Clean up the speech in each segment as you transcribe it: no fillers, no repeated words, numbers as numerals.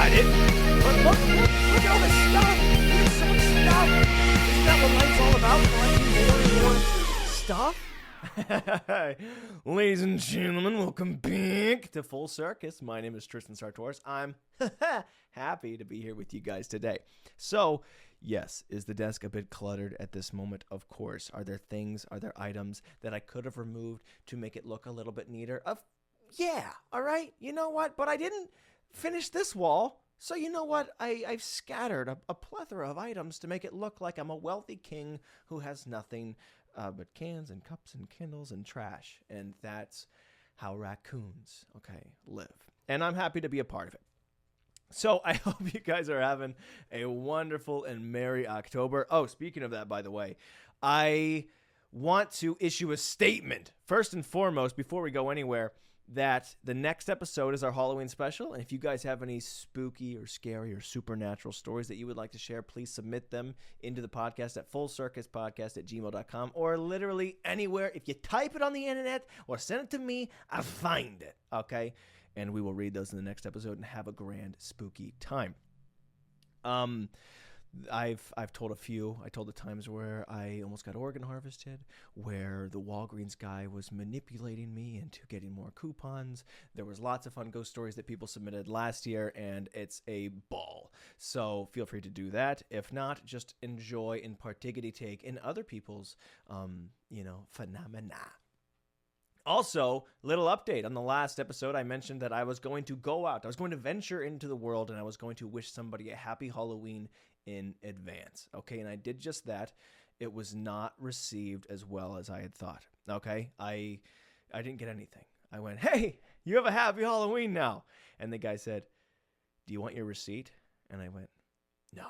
got it. But look at all this stuff. There's so much stuff. Isn't that what life's all about? Collecting more and more stuff? Ladies and gentlemen, welcome back to Full Circus. My name is Tristan Sartoris. I'm happy to be here with you guys today. So, yes, is the desk a bit cluttered at this moment? Of course. Are there items that I could have removed to make it look a little bit neater? Yeah, all right. You know what? But I didn't finish this wall. So you know what? I've scattered a plethora of items to make it look like I'm a wealthy king who has nothing but cans and cups and Kindles and trash. And that's how raccoons, live. And I'm happy to be a part of it. So I hope you guys are having a wonderful and merry October. Oh, speaking of that, by the way, I want to issue a statement, first and foremost, before we go anywhere, that the next episode is our Halloween special. And if you guys have any spooky or scary or supernatural stories that you would like to share, please submit them into the podcast at FullCircusPodcast@gmail.com or literally anywhere. If you type it on the internet or send it to me, I'll find it, okay? And we will read those in the next episode and have a grand spooky time. I've told a few. I told the times where I almost got organ harvested, where the Walgreens guy was manipulating me into getting more coupons. There was lots of fun ghost stories that people submitted last year, and it's a ball. So feel free to do that. If not, just enjoy and take in other people's, phenomena. Also, little update. On the last episode, I mentioned that I was going to go out. I was going to venture into the world, and I was going to wish somebody a happy Halloween in advance. Okay, and I did just that. It was not received as well as I had thought. Okay, I didn't get anything. I went, hey, you have a happy Halloween now. And the guy said, do you want your receipt? And I went, no.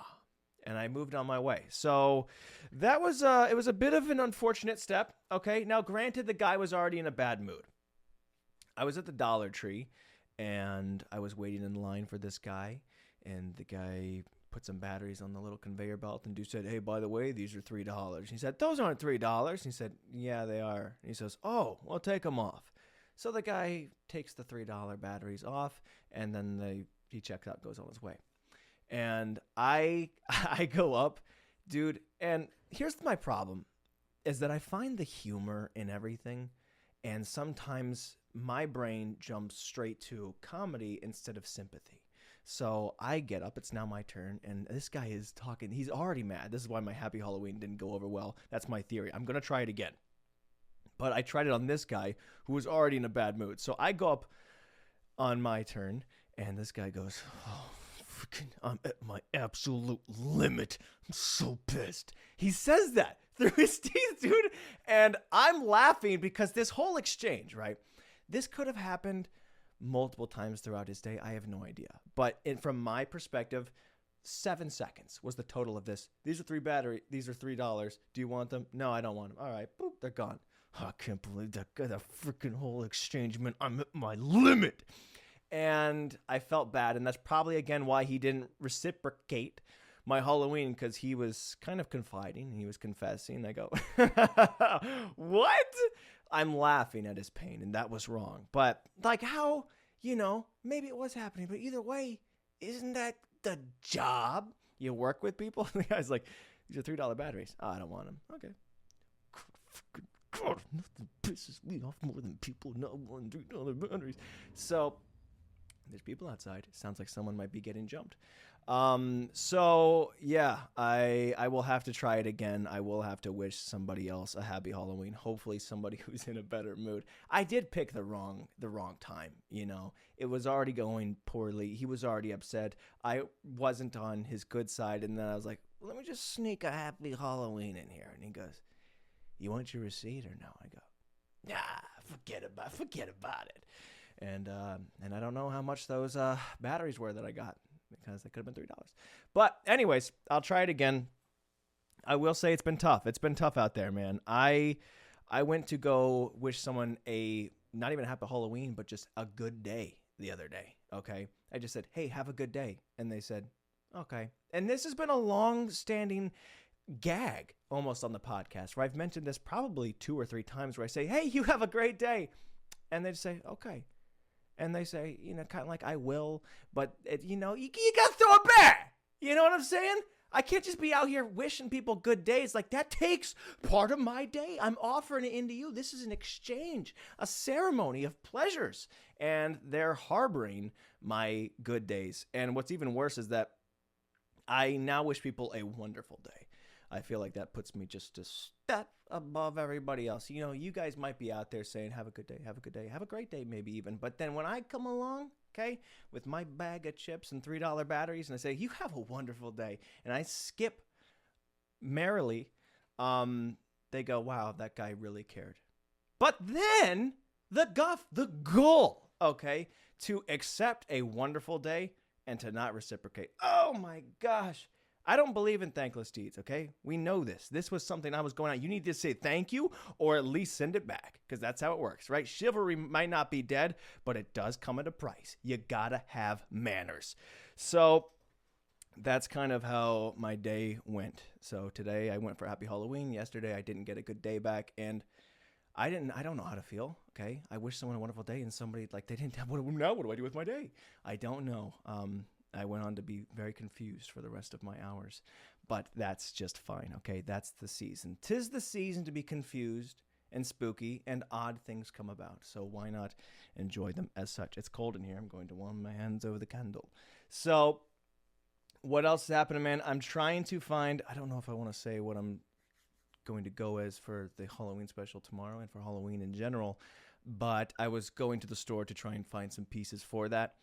And I moved on my way. So that was it was a bit of an unfortunate step. Okay, now granted, the guy was already in a bad mood. I was at the Dollar Tree, and I was waiting in line for this guy, and the guy put some batteries on the little conveyor belt, and dude said, hey, by the way, these are $3. He said, those aren't $3. He said, yeah, they are. And he says, oh, well, take them off. So the guy takes the $3 batteries off, and then he checks out, goes on his way. And I go up, dude, and here's my problem, is that I find the humor in everything, and sometimes my brain jumps straight to comedy instead of sympathy. So I get up, it's now my turn, and this guy is talking, he's already mad. This is why my happy Halloween didn't go over well. That's my theory. I'm going to try it again. But I tried it on this guy who was already in a bad mood. So I go up on my turn, and this guy goes, oh, I'm at my absolute limit. I'm so pissed. He says that through his teeth, dude. And I'm laughing because this whole exchange, right? This could have happened multiple times throughout his day. I have no idea. But from my perspective, 7 seconds was the total of this. These are These are $3. Do you want them? No, I don't want them. All right. Boop. They're gone. Oh, I can't believe that freaking whole exchange, man. I'm at my limit. And I felt bad, and that's probably, again, why he didn't reciprocate my Halloween, because he was kind of confiding, and he was confessing. I go, what? I'm laughing at his pain, and that was wrong. But, how, maybe it was happening, but either way, isn't that the job? You work with people? And the guy's like, these are $3 batteries. Oh, I don't want them. Okay. God, nothing pisses me off more than people not wanting $3 batteries. So there's people outside. It sounds like someone might be getting jumped. So yeah, I will have to try it again. I will have to wish somebody else a happy Halloween. Hopefully somebody who's in a better mood. I did pick the wrong time. It was already going poorly. He was already upset. I wasn't on his good side. And then I was like, let me just sneak a happy Halloween in here. And he goes, you want your receipt or no? I go, nah, forget about it. And I don't know how much those batteries were that I got, because they could have been $3. But anyways, I'll try it again. I will say it's been tough. It's been tough out there, man. I went to go wish someone not even a happy Halloween, but just a good day the other day, okay? I just said, hey, have a good day. And they said, okay. And this has been a long-standing gag almost on the podcast, where I've mentioned this probably 2 or 3 times, where I say, hey, you have a great day. And they just say, okay. And they say, kind of like, I will, but, you got to throw it back. You know what I'm saying? I can't just be out here wishing people good days. Like, that takes part of my day. I'm offering it into you. This is an exchange, a ceremony of pleasures. And they're harboring my good days. And what's even worse is that I now wish people a wonderful day. I feel like that puts me just a step above everybody else. You guys might be out there saying, have a good day, have a good day, have a great day maybe even. But then when I come along, okay, with my bag of chips and $3 batteries, and I say, you have a wonderful day, and I skip merrily, they go, wow, that guy really cared. But then the goal, okay, to accept a wonderful day and to not reciprocate. Oh my gosh. I don't believe in thankless deeds, okay? We know this. This was something I was going on. You need to say thank you or at least send it back because that's how it works, right? Chivalry might not be dead, but it does come at a price. You gotta have manners. So that's kind of how my day went. So today I went for Happy Halloween. Yesterday I didn't get a good day back, and I don't know how to feel, okay? I wish someone a wonderful day, and somebody, like, they didn't have, what do I do with my day? I don't know. I went on to be very confused for the rest of my hours, but that's just fine, okay? That's the season. 'Tis the season to be confused and spooky, and odd things come about, so why not enjoy them as such? It's cold in here. I'm going to warm my hands over the candle. So what else is happening, man? I'm trying to find, I don't know if I want to say what I'm going to go as for the Halloween special tomorrow and for Halloween in general, but I was going to the store to try and find some pieces for that.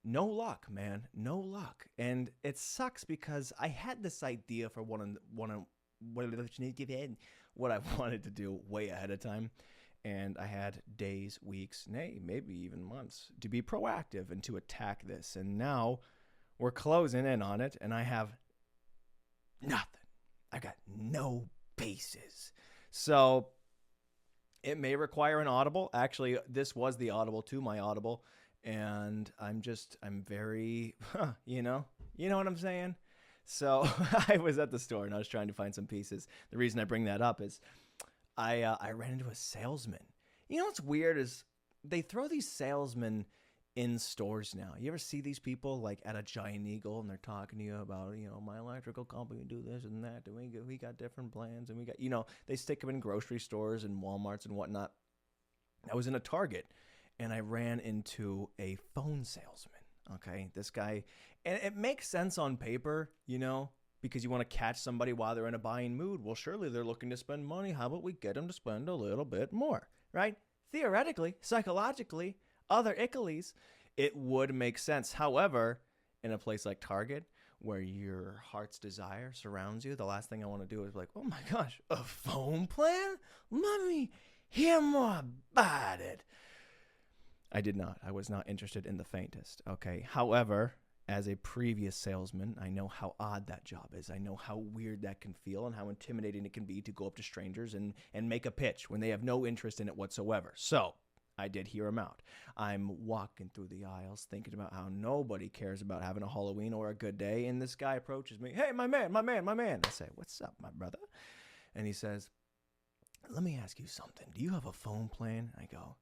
No luck, man. No luck. And it sucks because I had this idea for what I wanted to do way ahead of time. And I had days, weeks, maybe even months to be proactive and to attack this. And now we're closing in on it, and I have nothing. I got no bases. So it may require an audible. Actually, this was the audible to my audible. And I'm very, you know what I'm saying? So I was at the store and I was trying to find some pieces. The reason I bring that up is I ran into a salesman. You know what's weird is they throw these salesmen in stores now. You ever see these people like at a Giant Eagle and they're talking to you about, my electrical company do this and that. And we got different plans and we got, they stick them in grocery stores and Walmarts and whatnot. I was in a Target. And I ran into a phone salesman, okay? This guy, and it makes sense on paper, because you want to catch somebody while they're in a buying mood. Well, surely they're looking to spend money. How about we get them to spend a little bit more, right? Theoretically, psychologically, other icklys, it would make sense. However, in a place like Target, where your heart's desire surrounds you, the last thing I want to do is like, oh my gosh, a phone plan? Let me hear more about it. I did not. I was not interested in the faintest. Okay. However, as a previous salesman, I know how odd that job is. I know how weird that can feel and how intimidating it can be to go up to strangers and make a pitch when they have no interest in it whatsoever. So I did hear him out. I'm walking through the aisles thinking about how nobody cares about having a Halloween or a good day. And this guy approaches me. Hey, my man. I say, what's up, my brother? And he says, let me ask you something. Do you have a phone plan? I go,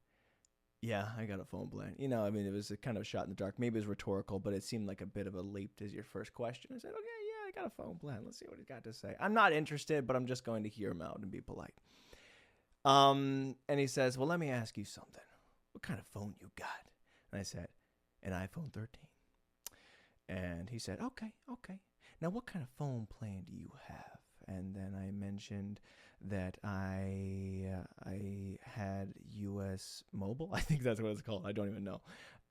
yeah, I got a phone plan. It was a kind of a shot in the dark. Maybe it was rhetorical, but it seemed like a bit of a leap as your first question. I said, okay, yeah, I got a phone plan. Let's see what he's got to say. I'm not interested, but I'm just going to hear him out and be polite. And he says, well, let me ask you something. What kind of phone you got? And I said, an iPhone 13. And he said, okay. Now, what kind of phone plan do you have? And then I mentioned that I had US Mobile. I think that's what it's called. I don't even know.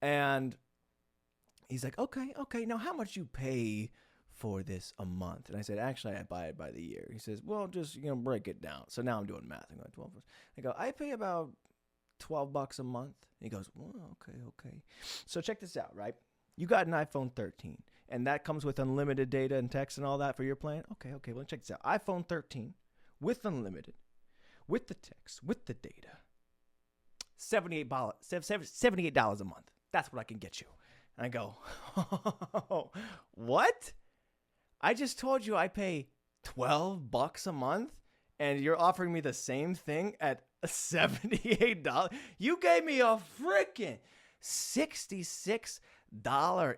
And he's like, okay. Now, how much you pay for this a month? And I said, actually, I buy it by the year. He says, well, just, break it down. So now I'm doing math. I'm going 12. I go, I pay about $12 a month. And he goes, well, okay. So check this out, right? You got an iPhone 13, and that comes with unlimited data and text and all that for your plan? Okay. Well, check this out. iPhone 13 with unlimited, with the text, with the data, $78 a month. That's what I can get you. And I go, what? I just told you I pay $12 a month, and you're offering me the same thing at $78. You gave me a freaking $66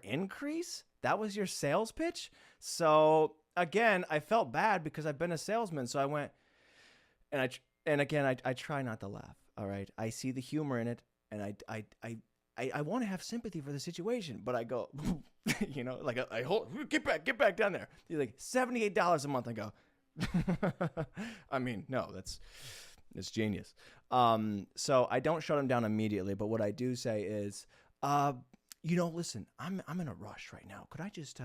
increase? That was your sales pitch? So again, I felt bad because I've been a salesman. So I went and again, I try not to laugh. All right. I see the humor in it, and I want to have sympathy for the situation, but I go, like I hold, get back down there. He's like, $78 a month. I go, I mean, no, it's genius. So I don't shut him down immediately, but what I do say is, listen, I'm in a rush right now. Could I just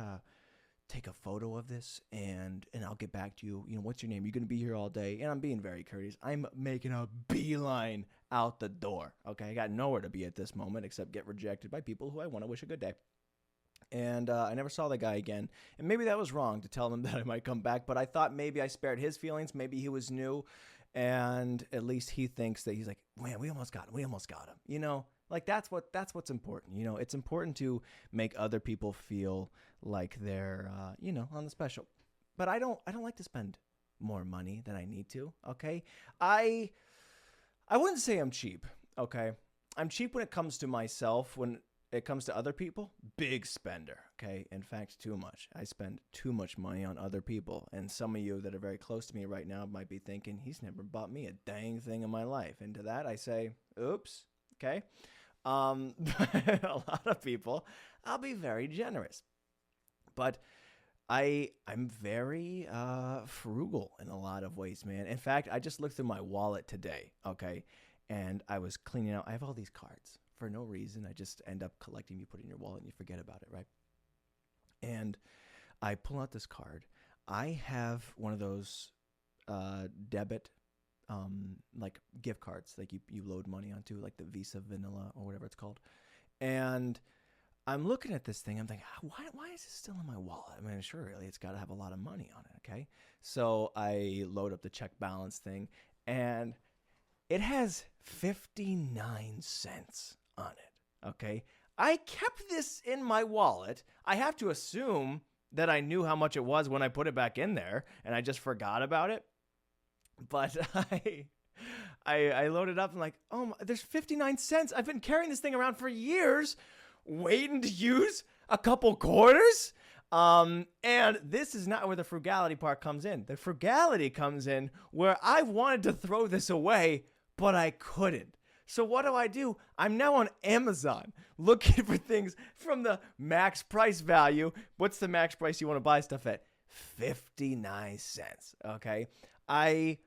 take a photo of this and I'll get back to you? What's your name? You're going to be here all day. And I'm being very courteous. I'm making a beeline out the door. Okay. I got nowhere to be at this moment except get rejected by people who I want to wish a good day. And I never saw the guy again. And maybe that was wrong to tell him that I might come back, but I thought maybe I spared his feelings. Maybe he was new, and at least he thinks that he's like, man, we almost got him. Like that's what's important. It's important to make other people feel like they're, on the special. But I don't like to spend more money than I need to. Okay. I wouldn't say I'm cheap. Okay. I'm cheap when it comes to myself. When it comes to other people, big spender. Okay. In fact, too much. I spend too much money on other people. And some of you that are very close to me right now might be thinking, he's never bought me a dang thing in my life. And to that I say, oops. Okay. But a lot of people, I'll be very generous, but I'm very frugal in a lot of ways, man. In fact, I just looked through my wallet today, okay, and I was cleaning out. I have all these cards for no reason. I just end up collecting. You put it in your wallet and you forget about it, right? And I pull out this card. I have one of those debit like gift cards, like you load money onto, like the Visa Vanilla or whatever it's called. And I'm looking at this thing. I'm thinking, why is this still in my wallet? I mean, sure, really, it's got to have a lot of money on it. Okay. So I load up the check balance thing, and it has 59 cents on it. Okay. I kept this in my wallet. I have to assume that I knew how much it was when I put it back in there, and I just forgot about it. But I loaded up and like, there's 59 cents. I've been carrying this thing around for years, waiting to use a couple quarters. And this is not where the frugality part comes in. The frugality comes in where I wanted to throw this away, but I couldn't. So what do? I'm now on Amazon looking for things from the max price value. What's the max price you want to buy stuff at? 59 cents. Okay. I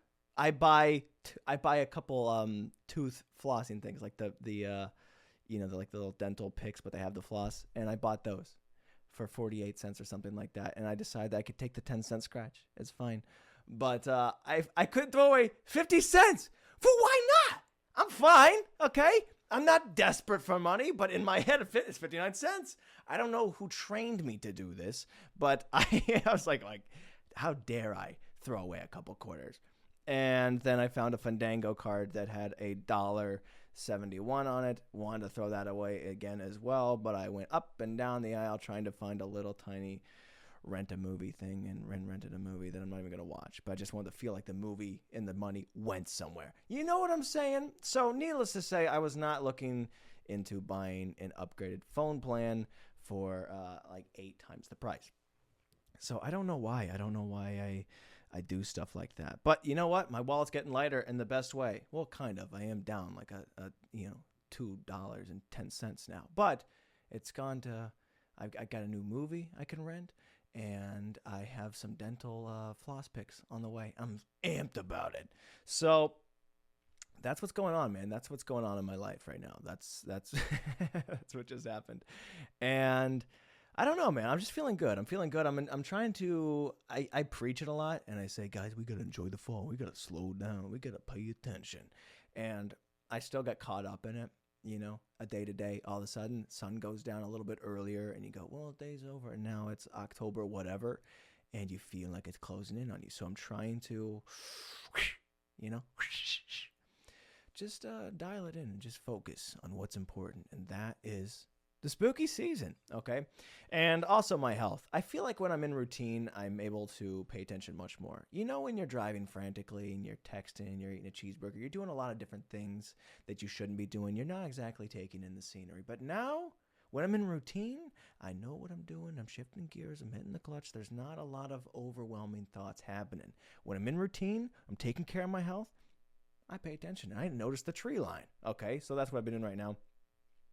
buy a couple tooth flossing things, like the like the little dental picks, but they have the floss, and I bought those for 48 cents or something like that. And I decided that I could take the 10-cent scratch. It's fine. But I couldn't throw away 50 cents. For why not? I'm fine. Okay. I'm not desperate for money, but in my head, it's 59 cents. I don't know who trained me to do this, but I was like, how dare I throw away a couple quarters? And then I found a Fandango card that had $1.71 on it. Wanted to throw that away again as well, but I went up and down the aisle trying to find a little tiny rent a movie thing, and rented a movie that I'm not even going to watch. But I just wanted to feel like the movie and the money went somewhere. You know what I'm saying? So needless to say, I was not looking into buying an upgraded phone plan for like 8 times the price. So I don't know why. I don't know why I do stuff like that. But you know what? My wallet's getting lighter in the best way. Well, kind of. I am down like a $2.10 now. But it's gone to, I got a new movie I can rent, and I have some dental floss picks on the way. I'm amped about it. So that's what's going on, man. That's what's going on in my life right now. That's that's what just happened. And I don't know, man. I'm just feeling good. I'm trying to, I preach it a lot, and I say, guys, we got to enjoy the fall. We got to slow down. We got to pay attention. And I still got caught up in it, a day to day. All of a sudden, sun goes down a little bit earlier, and you go, well, day's over, and now it's October, whatever. And you feel like it's closing in on you. So I'm trying to, just dial it in and just focus on what's important. And that is the spooky season, okay? And also my health. I feel like when I'm in routine, I'm able to pay attention much more. You know, when you're driving frantically and you're texting, you're eating a cheeseburger, you're doing a lot of different things that you shouldn't be doing. You're not exactly taking in the scenery. But now, when I'm in routine, I know what I'm doing. I'm shifting gears. I'm hitting the clutch. There's not a lot of overwhelming thoughts happening. When I'm in routine, I'm taking care of my health. I pay attention. I notice the tree line. Okay, so that's what I've been doing right now.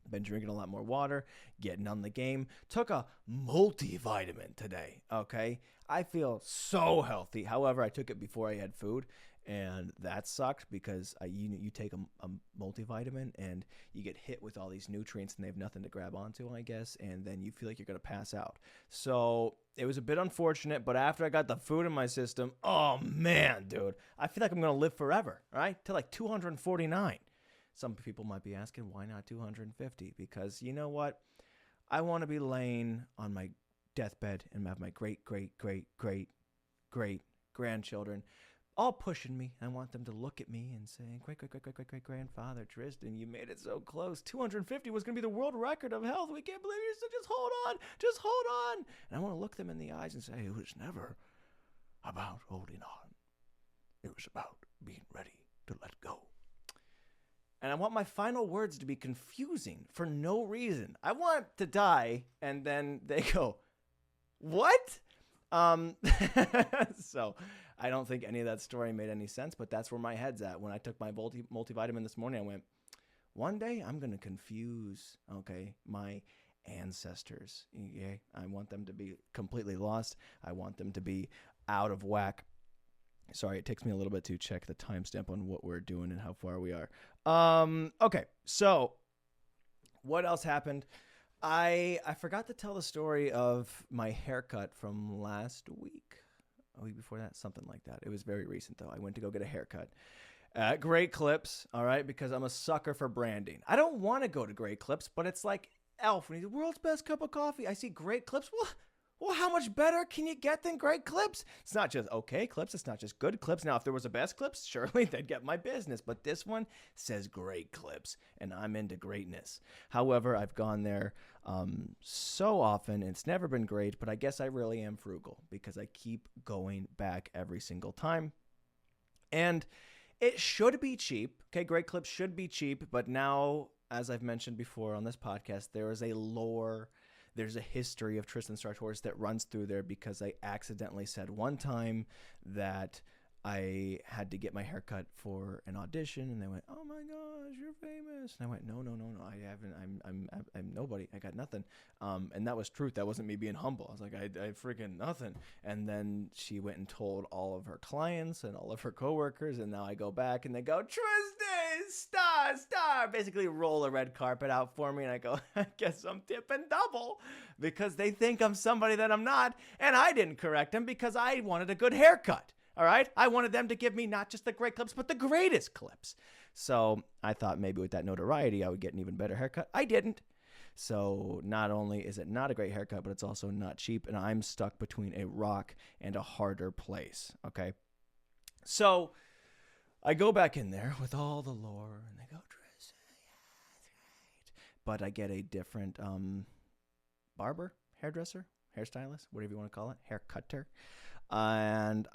Been drinking a lot more water, getting on the game. Took a multivitamin today, okay? I feel so healthy. However, I took it before I had food, and that sucked because you take a multivitamin, and you get hit with all these nutrients, and they have nothing to grab onto, I guess, and then you feel like you're going to pass out. So it was a bit unfortunate, but after I got the food in my system, oh, man, dude, I feel like I'm going to live forever, all right, till like 249. Some people might be asking, why not 250? Because you know what? I want to be laying on my deathbed and have my great grandchildren all pushing me. I want them to look at me and say, great grandfather Tristan, you made it so close. 250 was going to be the world record of health. We can't believe you. So just hold on. And I want to look them in the eyes and say, it was never about holding on. It was about being ready to let go. And I want my final words to be confusing for no reason. I want to die, and then they go, what? So I don't think any of that story made any sense, but that's where my head's at. When I took my multivitamin this morning, I went, one day I'm going to confuse, okay, my ancestors. Okay? I want them to be completely lost. I want them to be out of whack. Sorry, it takes me a little bit to check the timestamp on what we're doing and how far we are. Okay, so what else happened? I forgot to tell the story of my haircut from last week. A week before that, something like that. It was very recent, though. I went to go get a haircut at Great Clips, all right, because I'm a sucker for branding. I don't want to go to Great Clips, but it's like Elf, when he's the world's best cup of coffee. I see Great Clips. Well, how much better can you get than Great Clips? It's not just okay clips. It's not just good clips. Now, if there was a best clips, surely they'd get my business. But this one says Great Clips, and I'm into greatness. However, I've gone there so often, and it's never been great, but I guess I really am frugal because I keep going back every single time. And it should be cheap. Okay, Great Clips should be cheap, but now, as I've mentioned before on this podcast, there is a lore. There's a history of Tristan Sartoris that runs through there because I accidentally said one time that I had to get my hair cut for an audition, and they went, "Oh my gosh, you're famous!" And I went, "No, I haven't. I'm nobody. I got nothing." And that was truth. That wasn't me being humble. I was like, I freaking nothing. And then she went and told all of her clients and all of her coworkers, and now I go back and they go, "Tristan, star!" Basically, roll a red carpet out for me, and I go, "I guess I'm tipping double," because they think I'm somebody that I'm not, and I didn't correct them because I wanted a good haircut. All right? I wanted them to give me not just the great clips, but the greatest clips. So I thought maybe with that notoriety, I would get an even better haircut. I didn't. So not only is it not a great haircut, but it's also not cheap, and I'm stuck between a rock and a harder place. Okay? So I go back in there with all the lore, and they go, "Tristan, yeah, that's great." But I get a different barber, hairdresser, hairstylist, whatever you want to call it, hair cutter. And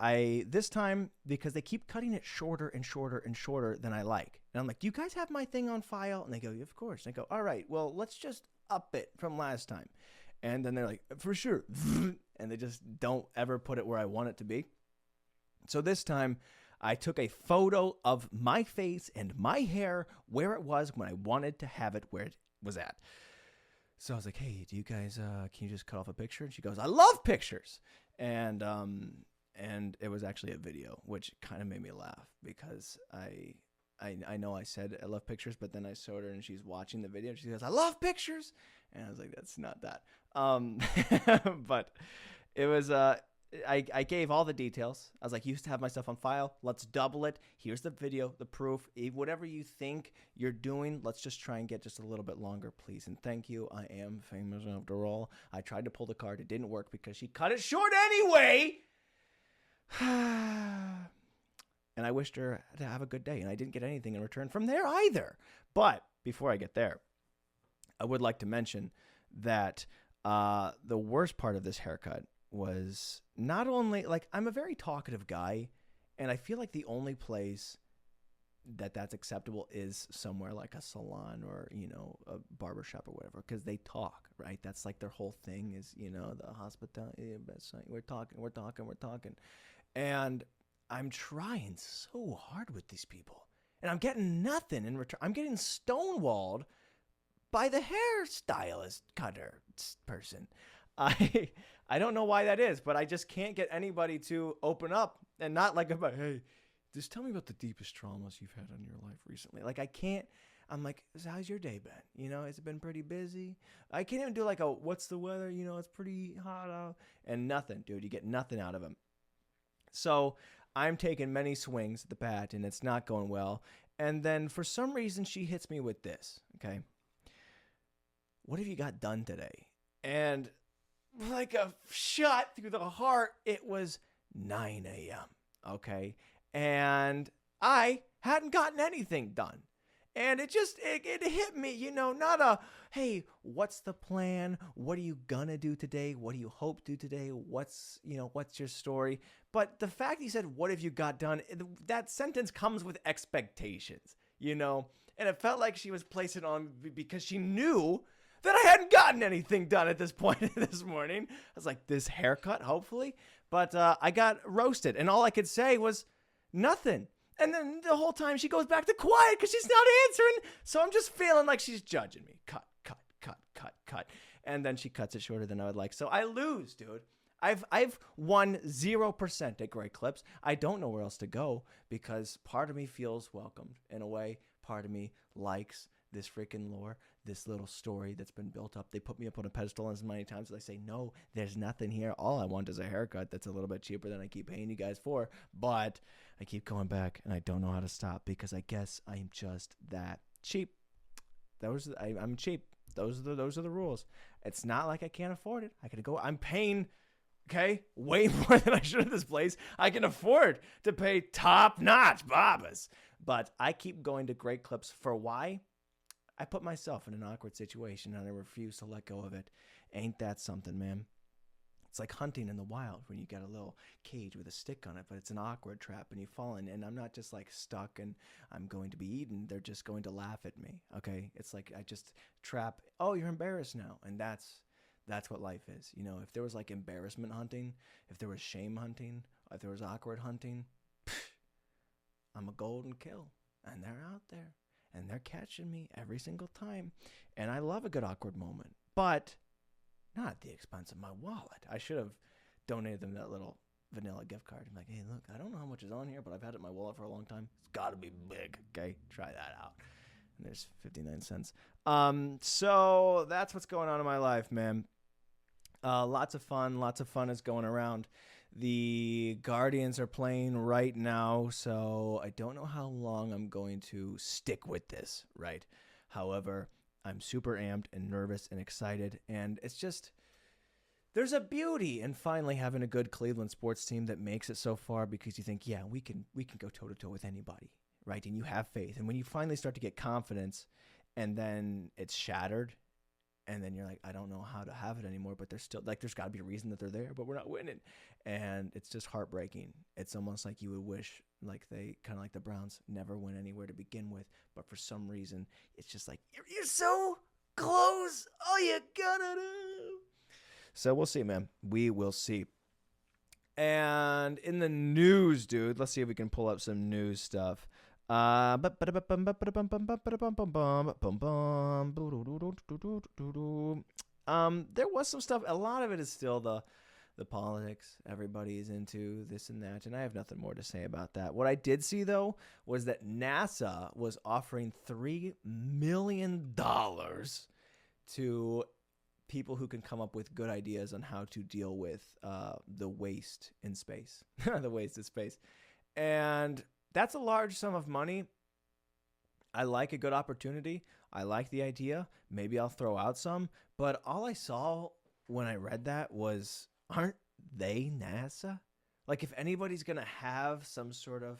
this time, because they keep cutting it shorter and shorter and shorter than I like. And I'm like, "Do you guys have my thing on file?" And they go, "Of course." And I go, "All right, well, let's just up it from last time." And then they're like, "For sure." And they just don't ever put it where I want it to be. So this time, I took a photo of my face and my hair where it was when I wanted to have it where it was at. So I was like, "Hey, do you guys, can you just cut off a picture?" And she goes, "I love pictures." And it was actually a video, which kind of made me laugh because I know I said I love pictures, but then I showed her and she's watching the video and she goes, "I love pictures." And I was like, that's not that. But it was, I gave all the details. I was like, "You used to have my stuff on file. Let's double it. Here's the video, the proof. Whatever you think you're doing, let's just try and get just a little bit longer, please. And thank you. I am famous after all." I tried to pull the card. It didn't work because she cut it short anyway. And I wished her to have a good day. And I didn't get anything in return from there either. But before I get there, I would like to mention that the worst part of this haircut was not only, like, I'm a very talkative guy, and I feel like the only place that's acceptable is somewhere like a salon or, you know, a barbershop or whatever, because they talk, right? That's like their whole thing is, you know, the hospitality. We're talking. And I'm trying so hard with these people, and I'm getting nothing in return. I'm getting stonewalled by the hairstylist cutter person. I don't know why that is, but I just can't get anybody to open up and not like about, hey, just tell me about the deepest traumas you've had in your life recently. Like, I can't. I'm like, how's your day been? You know, has it been pretty busy? I can't even do like a, what's the weather? You know, it's pretty hot out. And nothing, dude. You get nothing out of them. So I'm taking many swings at the bat, and it's not going well. And then for some reason, she hits me with this, okay? What have you got done today? And like a shot through the heart, it was 9 a.m., okay? And I hadn't gotten anything done. And it hit me, you know, not a, hey, what's the plan? What are you gonna do today? What do you hope to do today? What's your story? But the fact he said, what have you got done? That sentence comes with expectations, you know? And it felt like she was placing on because she knew that I hadn't gotten anything done at this point this morning. I was like, this haircut, hopefully. But I got roasted. And all I could say was nothing. And then the whole time she goes back to quiet because she's not answering. So I'm just feeling like she's judging me. Cut. And then she cuts it shorter than I would like. So I lose, dude. I've won 0% at Great Clips. I don't know where else to go because part of me feels welcomed in a way. Part of me likes this freaking lore, this little story that's been built up. They put me up on a pedestal as many times as I say, no, there's nothing here. All I want is a haircut that's a little bit cheaper than I keep paying you guys for. But I keep going back, and I don't know how to stop because I guess I'm just that cheap. I'm cheap. Those are the rules. It's not like I can't afford it. I gotta go. I'm paying, okay, way more than I should at this place. I can afford to pay top-notch barbers. But I keep going to Great Clips for why? I put myself in an awkward situation, and I refuse to let go of it. Ain't that something, man? It's like hunting in the wild when you got a little cage with a stick on it, but it's an awkward trap, and you fall in. And I'm not just like stuck and I'm going to be eaten. They're just going to laugh at me, okay? It's like I just trap. Oh, you're embarrassed now. And that's what life is. You know, if there was like embarrassment hunting, if there was shame hunting, if there was awkward hunting, I'm a golden kill. And they're out there. And they're catching me every single time. And I love a good awkward moment. But not at the expense of my wallet. I should have donated them that little vanilla gift card. I'm like, hey, look, I don't know how much is on here, but I've had it in my wallet for a long time. It's got to be big. Okay, try that out. And there's 59 cents. So that's what's going on in my life, man. Lots of fun is going around. The Guardians are playing right now, so I don't know how long I'm going to stick with this, right? However, I'm super amped and nervous and excited, and it's just, there's a beauty in finally having a good Cleveland sports team that makes it so far because you think, yeah, we can go toe-to-toe with anybody, right? And you have faith. And when you finally start to get confidence and then it's shattered, and then you're like, I don't know how to have it anymore, but there's still, like, there's got to be a reason that they're there, but we're not winning. And it's just heartbreaking. It's almost like you would wish, like, they kind of like the Browns never went anywhere to begin with. But for some reason, it's just like, you're so close. All you gotta do. So we'll see, man. We will see. And in the news, dude, let's see if we can pull up some news stuff. There was some stuff. A lot of it is still the politics. Everybody's into this and that, and I have nothing more to say about that. What I did see, though, was that NASA was offering $3 million to people who can come up with good ideas on how to deal with the waste in space. The waste in space. And that's a large sum of money. I like a good opportunity. I like the idea. Maybe I'll throw out some. But all I saw when I read that was, aren't they NASA? Like, if anybody's going to have some sort of,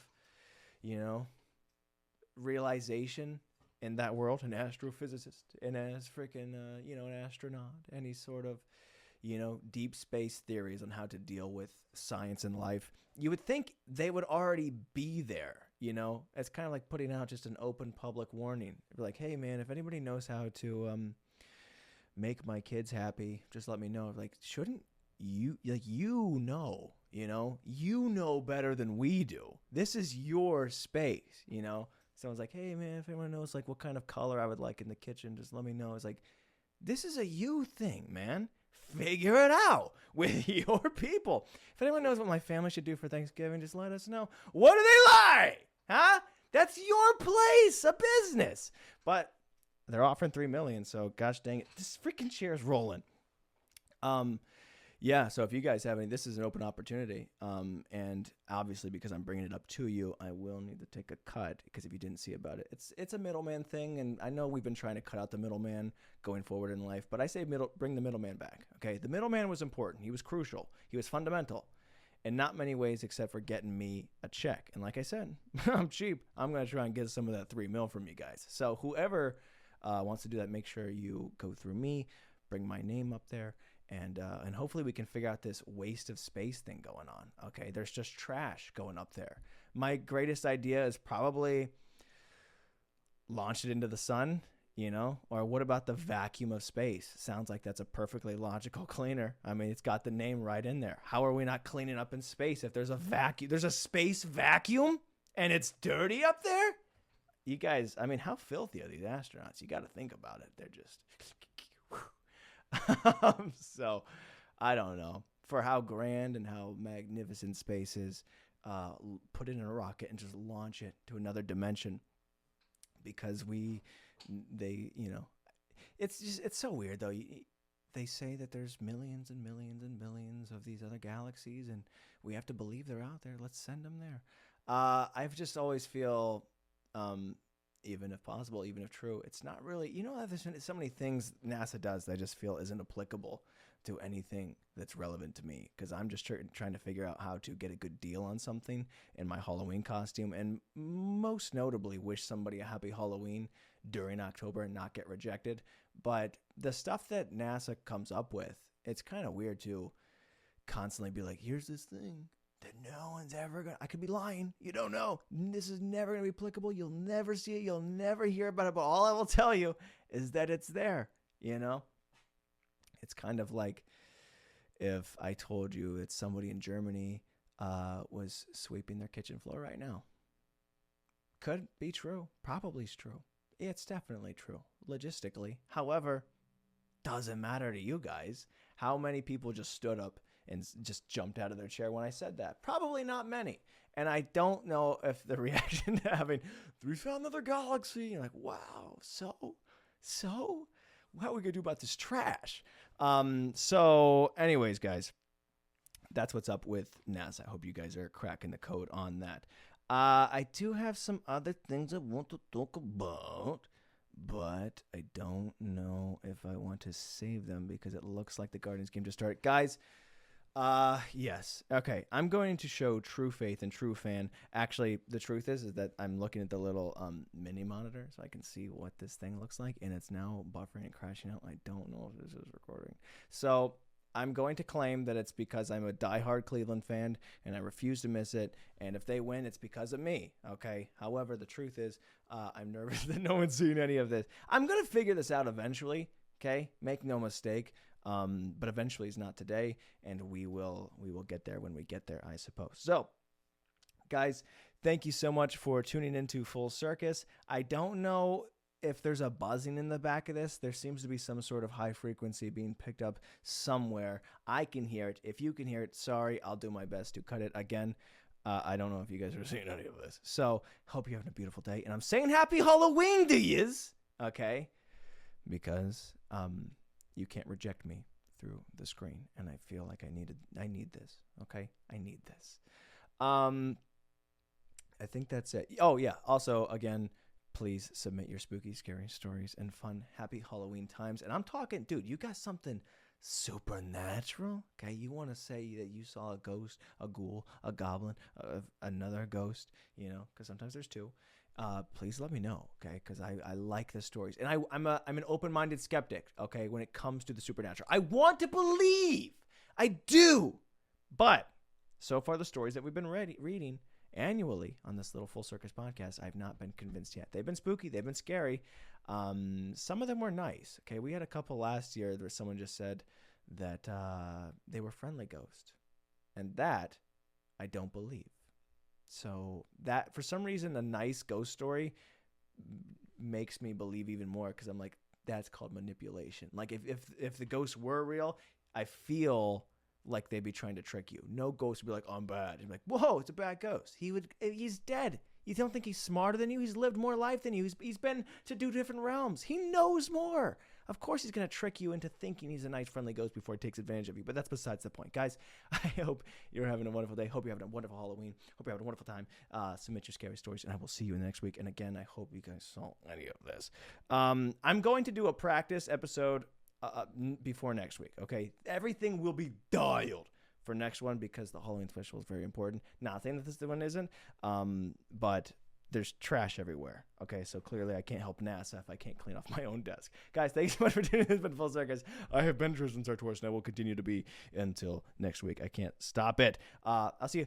realization in that world, an astrophysicist, and as freaking, an astronaut, any sort of, deep space theories on how to deal with science and life, you would think they would already be there, It's kind of like putting out just an open public warning. Be like, hey, man, if anybody knows how to make my kids happy, just let me know. Like, shouldn't you, like, you know better than we do. This is your space, Someone's like, hey, man, if anyone knows, like, what kind of color I would like in the kitchen, just let me know. It's like, this is a you thing, man. Figure it out with your people. If anyone knows what my family should do for Thanksgiving, just let us know. What do they like? Huh? That's your place, a business. But they're offering $3 million, so gosh dang it. This freaking chair's rolling. Yeah, so if you guys have any, this is an open opportunity. And obviously, because I'm bringing it up to you, I will need to take a cut, because if you didn't see about it, it's a middleman thing. And I know we've been trying to cut out the middleman going forward in life, but I say bring the middleman back. Okay, the middleman was important. He was crucial. He was fundamental in not many ways except for getting me a check. And like I said, I'm cheap. I'm going to try and get some of that $3 million from you guys. So whoever wants to do that, make sure you go through me, bring my name up there. And hopefully we can figure out this waste of space thing going on. Okay, there's just trash going up there. My greatest idea is probably launch it into the sun, or what about the vacuum of space? Sounds like that's a perfectly logical cleaner. I mean, it's got the name right in there. How are we not cleaning up in space if there's a vacuum? There's a space vacuum and it's dirty up there? You guys, I mean, how filthy are these astronauts? You got to think about it. They're just... So I don't know, for how grand and how magnificent space is, put it in a rocket and just launch it to another dimension, because it's so weird though. They say that there's millions and millions and millions of these other galaxies, and we have to believe they're out there. Let's send them there. I've just always feel, even if possible, even if true, it's not really, there's so many things NASA does that I just feel isn't applicable to anything that's relevant to me, because I'm just trying to figure out how to get a good deal on something in my Halloween costume, and most notably wish somebody a happy Halloween during October and not get rejected. But the stuff that NASA comes up with, it's kind of weird to constantly be like, here's this thing that no one's ever gonna, I could be lying, you don't know, this is never gonna be applicable, you'll never see it, you'll never hear about it, but all I will tell you is that it's there. It's kind of like if I told you that somebody in Germany was sweeping their kitchen floor right now. Could be true, probably is true, it's definitely true logistically. However, doesn't matter to you guys. How many people just stood up and just jumped out of their chair when I said that? Probably not many. And I don't know if the reaction to having, we found another galaxy, you're like, wow, so what are we gonna do about this trash? So anyways, guys, that's what's up with NASA. I hope you guys are cracking the code on that. I do have some other things I want to talk about, but I don't know if I want to save them because it looks like the Guardians game just started. Guys, yes. Okay. I'm going to show True Faith and True Fan. Actually, the truth is that I'm looking at the little mini monitor so I can see what this thing looks like, and it's now buffering and crashing out. I don't know if this is recording. So I'm going to claim that it's because I'm a diehard Cleveland fan and I refuse to miss it. And if they win, it's because of me. Okay. However, the truth is, I'm nervous that no one's seen any of this. I'm going to figure this out eventually. Okay. Make no mistake. But eventually it's not today, and we will get there when we get there, I suppose. So, guys, thank you so much for tuning into Full Circus. I don't know if there's a buzzing in the back of this. There seems to be some sort of high frequency being picked up somewhere. I can hear it. If you can hear it, sorry, I'll do my best to cut it again. I don't know if you guys are seeing any of this. So, hope you're having a beautiful day. And I'm saying happy Halloween to yous, okay? Because, you can't reject me through the screen, and I feel like I need this. Okay, I need this. I think that's it. Oh yeah. Also, again, please submit your spooky, scary stories and fun, happy Halloween times. And I'm talking, dude, you got something supernatural? Okay, you want to say that you saw a ghost, a ghoul, a goblin, another ghost? Because sometimes there's two. please let me know, okay? Because I like the stories. And I'm an open-minded skeptic, okay, when it comes to the supernatural. I want to believe. I do. But so far, the stories that we've been reading annually on this little Full Circus podcast, I've not been convinced yet. They've been spooky. They've been scary. Some of them were nice, okay? We had a couple last year where someone just said that they were friendly ghosts. And that I don't believe. So that, for some reason, a nice ghost story makes me believe even more, because I'm like, that's called manipulation. Like if the ghosts were real, I feel like they'd be trying to trick you. No ghost would be like, oh, I'm bad. You'd be like, whoa, it's a bad ghost. He's dead. You don't think he's smarter than you? He's lived more life than you. He's been to do different realms. He knows more. Of course he's going to trick you into thinking he's a nice, friendly ghost before he takes advantage of you. But that's besides the point. Guys, I hope you're having a wonderful day. Hope you're having a wonderful Halloween. Hope you're having a wonderful time. Submit your scary stories, and I will see you in the next week. And again, I hope you guys saw any of this. I'm going to do a practice episode before next week, okay? Everything will be dialed for next one because the Halloween special is very important. Not saying that this one isn't, but there's trash everywhere. Okay, so clearly I can't help NASA if I can't clean off my own desk. Guys, thanks so much for tuning in. It's been Full Circus. I have been Tristan Sartoris, and I will continue to be until next week. I can't stop it. I'll see you.